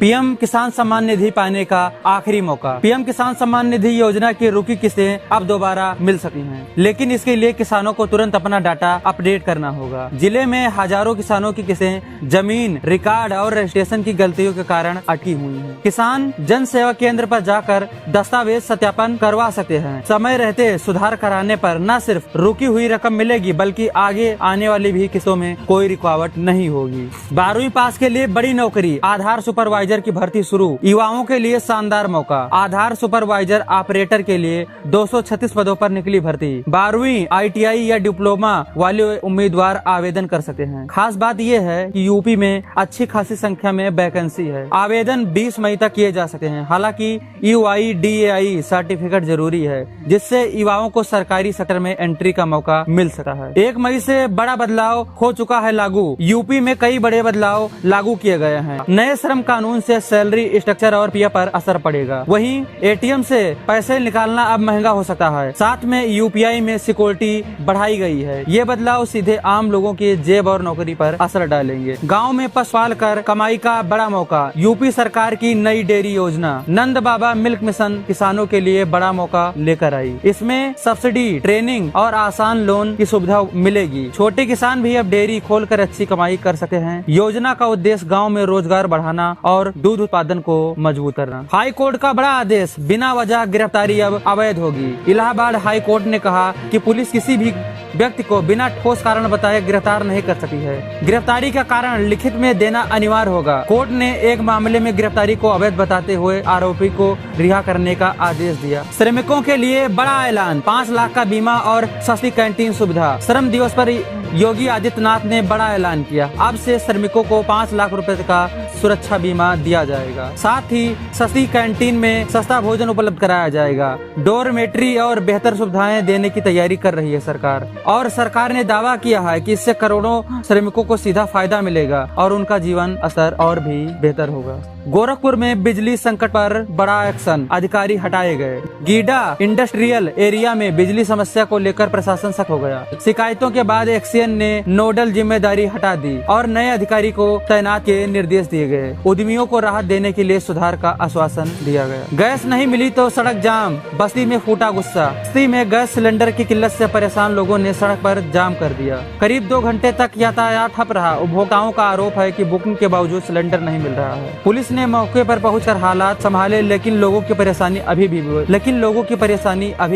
PM किसान सम्मान निधि पाने का आखिरी मौका। पीएम किसान सम्मान निधि योजना की रुकी किस्तें अब दोबारा मिल सकती हैं, लेकिन इसके लिए किसानों को तुरंत अपना डाटा अपडेट करना होगा। जिले में हजारों किसानों की किस्तें जमीन रिकॉर्ड और रजिस्ट्रेशन की गलतियों के कारण अटकी हुई हैं। किसान जन सेवा केंद्र पर जाकर दस्तावेज सत्यापन करवा सकते हैं। समय रहते सुधार कराने पर न सिर्फ रुकी हुई रकम मिलेगी, बल्कि आगे आने वाली भी किस्तों में कोई रुकावट नहीं होगी। 12वीं पास के लिए बड़ी नौकरी, आधार सुपरवाइजर की भर्ती शुरू। युवाओं के लिए शानदार मौका, आधार सुपरवाइजर ऑपरेटर के लिए 236 पदों पर निकली भर्ती। 12वीं ITI या डिप्लोमा वाले उम्मीदवार आवेदन कर सकते हैं। खास बात यह है कि यूपी में अच्छी खासी संख्या में वैकेंसी है। आवेदन 20 मई तक किए जा सकते हैं। हालांकि UIDAI सर्टिफिकेट जरूरी है, जिससे युवाओं को सरकारी सेक्टर में एंट्री का मौका मिल सकता है। 1 मई से बड़ा बदलाव हो चुका है लागू। यूपी में कई बड़े बदलाव लागू किए गए हैं। नए श्रम कानून से सैलरी स्ट्रक्चर और PF पर असर पड़ेगा। वहीं ATM से पैसे निकालना अब महंगा हो सकता है। साथ में UPI में सिक्योरिटी बढ़ाई गई है। ये बदलाव सीधे आम लोगों की जेब और नौकरी पर असर डालेंगे। गाँव में पशुपाल कर कमाई का बड़ा मौका, यूपी सरकार की नई डेयरी योजना नंद बाबा मिल्क मिशन किसानों के लिए बड़ा मौका लेकर आई। इसमें सब्सिडी, ट्रेनिंग और आसान लोन की सुविधा मिलेगी। छोटे किसान भी अब डेयरी खोलकर अच्छी कमाई कर सकते हैं। योजना का उद्देश्य गाँव में रोजगार बढ़ाना और दूध उत्पादन को मजबूत करना। हाई कोर्ट का बड़ा आदेश, बिना वजह गिरफ्तारी अब अवैध होगी। इलाहाबाद हाई कोर्ट ने कहा कि पुलिस किसी भी व्यक्ति को बिना ठोस कारण बताए गिरफ्तार नहीं कर सकती है। गिरफ्तारी का कारण लिखित में देना अनिवार्य होगा। कोर्ट ने एक मामले में गिरफ्तारी को अवैध बताते हुए आरोपी को रिहा करने का आदेश दिया। श्रमिकों के लिए बड़ा ऐलान, 5 लाख का बीमा और सस्ती कैंटीन सुविधा। श्रम दिवस पर योगी आदित्यनाथ ने बड़ा ऐलान किया। अब से श्रमिकों को 5 लाख रुपए का सुरक्षा बीमा दिया जाएगा। साथ ही सस्ती कैंटीन में सस्ता भोजन उपलब्ध कराया जाएगा। डोरमेट्री और बेहतर सुविधाएं देने की तैयारी कर रही है सरकार। और सरकार ने दावा किया है कि इससे करोड़ों श्रमिकों को सीधा फायदा मिलेगा और उनका जीवन स्तर और भी बेहतर होगा। गोरखपुर में बिजली संकट पर बड़ा एक्शन, अधिकारी हटाए गए। गीडा इंडस्ट्रियल एरिया में बिजली समस्या को लेकर प्रशासन सख्त हो गया। शिकायतों के बाद एक्सीएन ने नोडल जिम्मेदारी हटा दी और नए अधिकारी को तैनात के निर्देश दिए गए। उद्यमियों को राहत देने के लिए सुधार का आश्वासन दिया गया। गैस नहीं मिली तो सड़क जाम, बस्ती में फूटा गुस्सा। बस्ती में गैस सिलेंडर की किल्लत से परेशान लोगों ने सड़क पर जाम कर दिया। करीब 2 घंटे तक यातायात ठप रहा। उपभोक्ताओं का आरोप है कि बुकिंग के बावजूद सिलेंडर नहीं मिल रहा है। पुलिस ने मौके पर पहुंचकर हालात संभाले, लेकिन लोगों की परेशानी अभी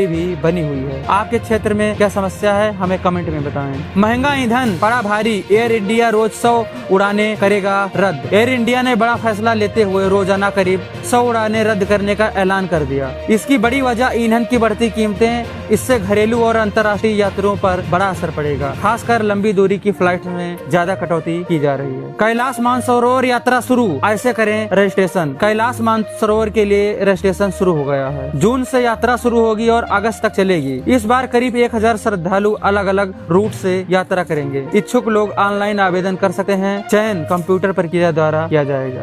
भी बनी हुई है। आपके क्षेत्र में क्या समस्या है, हमें कमेंट में बताएं। महंगा ईंधन पड़ा भारी, एयर इंडिया रोज 100 उड़ानें करेगा रद्द। एयर इंडिया ने बड़ा फैसला लेते हुए रोजाना करीब 100 उड़ानें रद्द करने का ऐलान कर दिया। इसकी बड़ी वजह ईंधन की बढ़ती कीमतें। इससे घरेलू और अंतर्राष्ट्रीय यात्रियों पर बड़ा असर पड़ेगा। खासकर लंबी दूरी की फ्लाइट में ज्यादा कटौती की जा रही है। कैलाश मानसरोवर यात्रा शुरू, ऐसे करें रजिस्ट्रेशन। कैलाश मानसरोवर के लिए रजिस्ट्रेशन शुरू हो गया है। जून से यात्रा शुरू होगी और अगस्त तक चलेगी। इस बार करीब 1000 श्रद्धालु अलग अलग रूट से यात्रा करेंगे। इच्छुक लोग ऑनलाइन आवेदन कर सकते हैं। चयन कंप्यूटर प्रक्रिया द्वारा किया जाएगा।